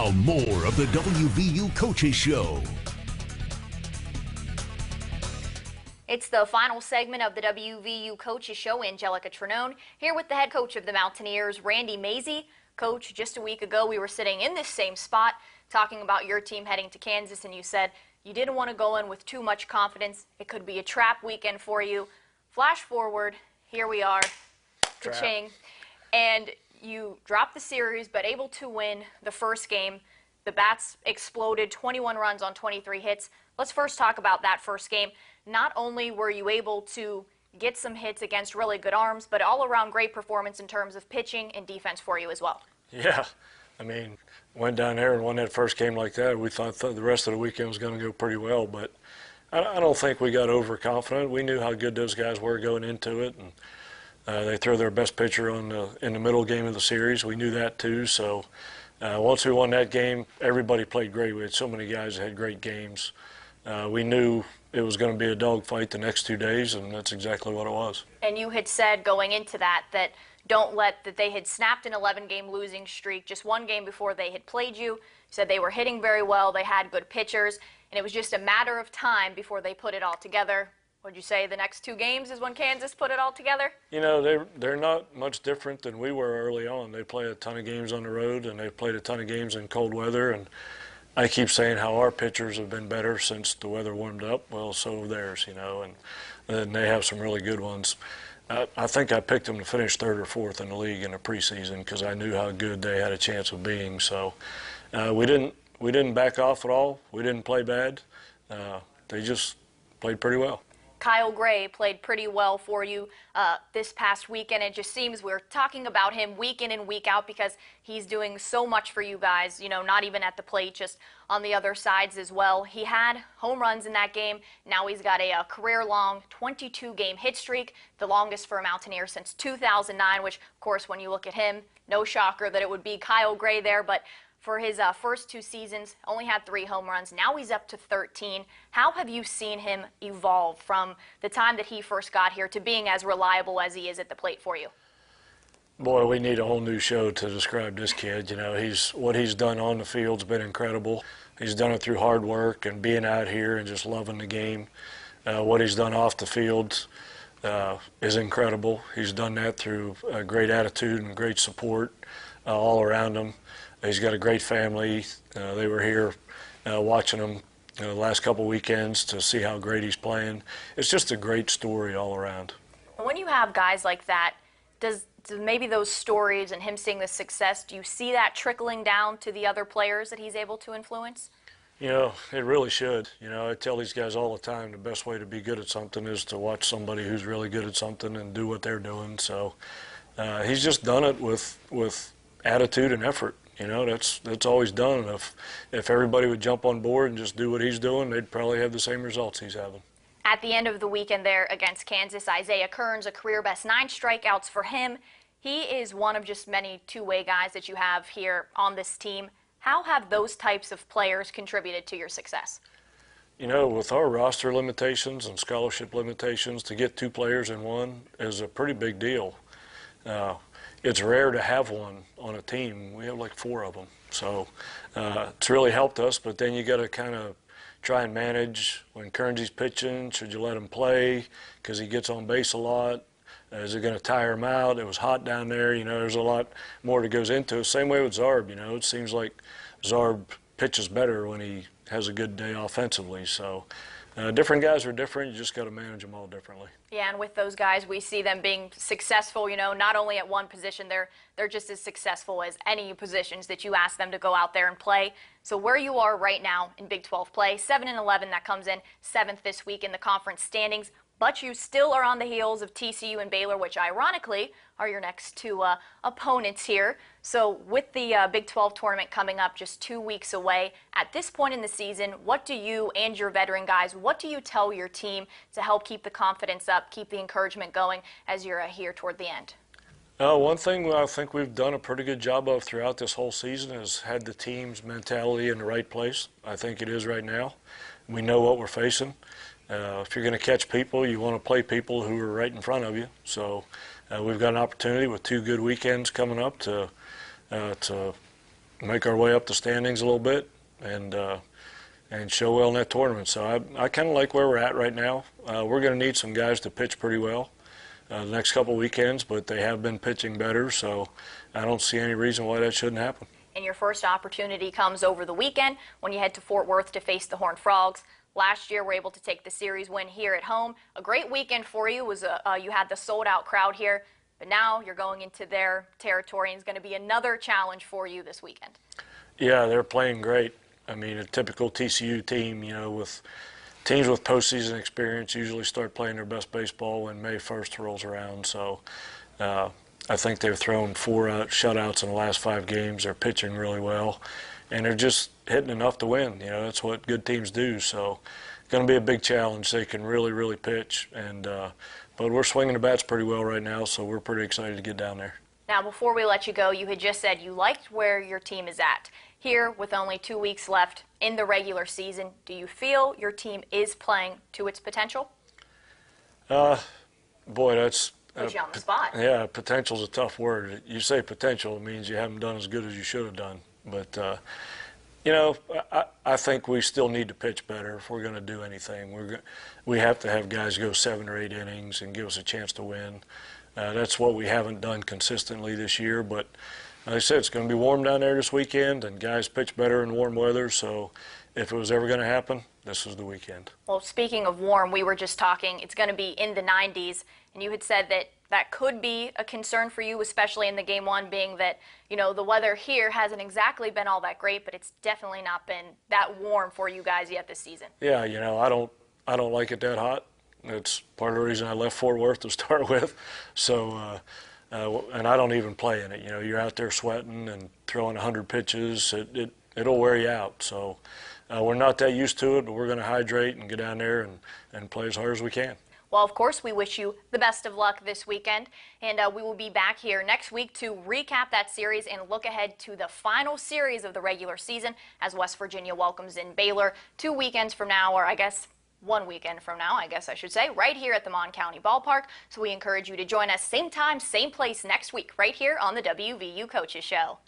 More of the WVU Coaches Show. It's the final segment of the WVU Coaches Show. Anjelica Trinone here with the head coach of the Mountaineers, Randy Mazey. Coach, just a week ago we were sitting in this same spot talking about your team heading to Kansas, and you said you didn't want to go in with too much confidence. It could be a trap weekend for you. Flash forward, here we are, ka-ching, and you dropped the series but able to win the first game. The Bats exploded, 21 runs on 23 hits. Let's first talk about that first game. Not only were you able to get some hits against really good arms, but all-around great performance in terms of pitching and defense for you as well. Yeah, I mean, went down there and won that first game like that. We thought the rest of the weekend was going to go pretty well, but I don't think we got overconfident. We knew how good those guys were going into it, and they threw their best pitcher in the middle game of the series. We knew that too. So once we won that game, everybody played great. We had so many guys that had great games. We knew it was going to be a dogfight the next 2 days, and that's exactly what it was. And you had said going into that that they had snapped an 11-game losing streak just one game before they had played you. You said they were hitting very well, they had good pitchers, and it was just a matter of time before they put it all together. Would you say the next 2 games is when Kansas put it all together? You know, they're not much different than we were early on. They play a ton of games on the road, and they've played a ton of games in cold weather. And I keep saying how our pitchers have been better since the weather warmed up. Well, so have theirs, you know, and they have some really good ones. I think I picked them to finish 3rd or 4th in the league in the preseason because I knew how good they had a chance of being. So we didn't back off at all. We didn't play bad. They just played pretty well. Kyle Gray played pretty well for you this past weekend. It just seems we're talking about him week in and week out because he's doing so much for you guys, you know, not even at the plate, just on the other sides as well. He had home runs in that game. Now he's got a career-long 22-game hit streak, the longest for a Mountaineer since 2009, which, of course, when you look at him, no shocker that it would be Kyle Gray there, but for his first 2 seasons, only had 3 home runs. Now he's up to 13. How have you seen him evolve from the time that he first got here to being as reliable as he is at the plate for you? Boy, we need a whole new show to describe this kid. You know, what he's done on the field's been incredible. He's done it through hard work and being out here and just loving the game. What he's done off the field is incredible. He's done that through a great attitude and great support all around him. He's got a great family. They were here watching him the last couple weekends to see how great he's playing. It's just a great story all around. When you have guys like that, does maybe those stories and him seeing the success, do you see that trickling down to the other players that he's able to influence? You know, it really should. You know, I tell these guys all the time the best way to be good at something is to watch somebody who's really good at something and do what they're doing. So he's just done it with attitude and effort. You know, that's all he's done. If everybody would jump on board and just do what he's doing, they'd probably have the same results he's having. At the end of the weekend there against Kansas, Isaiah Kearns, a career-best 9 strikeouts for him. He is one of just many two-way guys that you have here on this team. How have those types of players contributed to your success? You know, with our roster limitations and scholarship limitations, to get 2 players in one is a pretty big deal. It's rare to have one on a team. We have like 4 of them. So it's really helped us, but then you got to kind of try and manage when Kearns pitching. Should you let him play because he gets on base a lot? Is it going to tire him out? It was hot down there. You know, there's a lot more that goes into it. Same way with Zarb. You know, it seems like Zarb pitches better when he has a good day offensively. So different guys are different. You just got to manage them all differently. Yeah, and with those guys, we see them being successful, you know, not only at one position, they're just as successful as any positions that you ask them to go out there and play. So where you are right now in Big 12 play, 7-11, that comes in 7th this week in the conference standings, but you still are on the heels of TCU and Baylor, which ironically are your next 2 opponents here. So with the Big 12 tournament coming up just 2 weeks away, at this point in the season, what do you and your veteran guys, what do you tell your team to help keep the confidence up, keep the encouragement going as you're here toward the end? One thing I think we've done a pretty good job of throughout this whole season is had the team's mentality in the right place. I think it is right now. We know what we're facing. If you're going to catch people, you want to play people who are right in front of you. So we've got an opportunity with 2 good weekends coming up to make our way up the standings a little bit and show well in that tournament. So I kind of like where we're at right now. We're going to need some guys to pitch pretty well the next couple weekends, but they have been pitching better, so I don't see any reason why that shouldn't happen. And your first opportunity comes over the weekend when you head to Fort Worth to face the Horned Frogs. Last year, we're able to take the series win here at home. A great weekend for you. Was you had the sold-out crowd here, but now you're going into their territory, and it's going to be another challenge for you this weekend. Yeah, they're playing great. I mean, a typical TCU team, you know, with teams with postseason experience usually start playing their best baseball when May 1st rolls around. So I think they've thrown 4 shutouts in the last 5 games. They're pitching really well, and they're just hitting enough to win. You know, that's what good teams do. So it's going to be a big challenge. They can really, really pitch, and but we're swinging the bats pretty well right now, so we're pretty excited to get down there. Now, before we let you go, you had just said you liked where your team is at. Here, with only 2 weeks left in the regular season, do you feel your team is playing to its potential? Boy, that's Puts you on the spot. Yeah, potential's a tough word. You say potential, it means you haven't done as good as you should have done. But you know, I think we still need to pitch better if we're going to do anything. We have to have guys go 7 or 8 innings and give us a chance to win. That's what we haven't done consistently this year. But like I said, it's going to be warm down there this weekend, and guys pitch better in warm weather. So if it was ever going to happen, this was the weekend. Well, speaking of warm, we were just talking, it's going to be in the 90s, and you had said that that could be a concern for you, especially in the game 1, being that, you know, the weather here hasn't exactly been all that great, but it's definitely not been that warm for you guys yet this season. Yeah, you know, I don't like it that hot. That's part of the reason I left Fort Worth to start with. So, and I don't even play in it. You know, you're out there sweating and throwing 100 pitches. It'll wear you out. So we're not that used to it, but we're going to hydrate and get down there and play as hard as we can. Well, of course, we wish you the best of luck this weekend, and we will be back here next week to recap that series and look ahead to the final series of the regular season as West Virginia welcomes in Baylor 2 weekends from now, or I guess 1 weekend from now, I guess I should say, right here at the Mon County Ballpark. So we encourage you to join us same time, same place next week, right here on the WVU Coaches Show.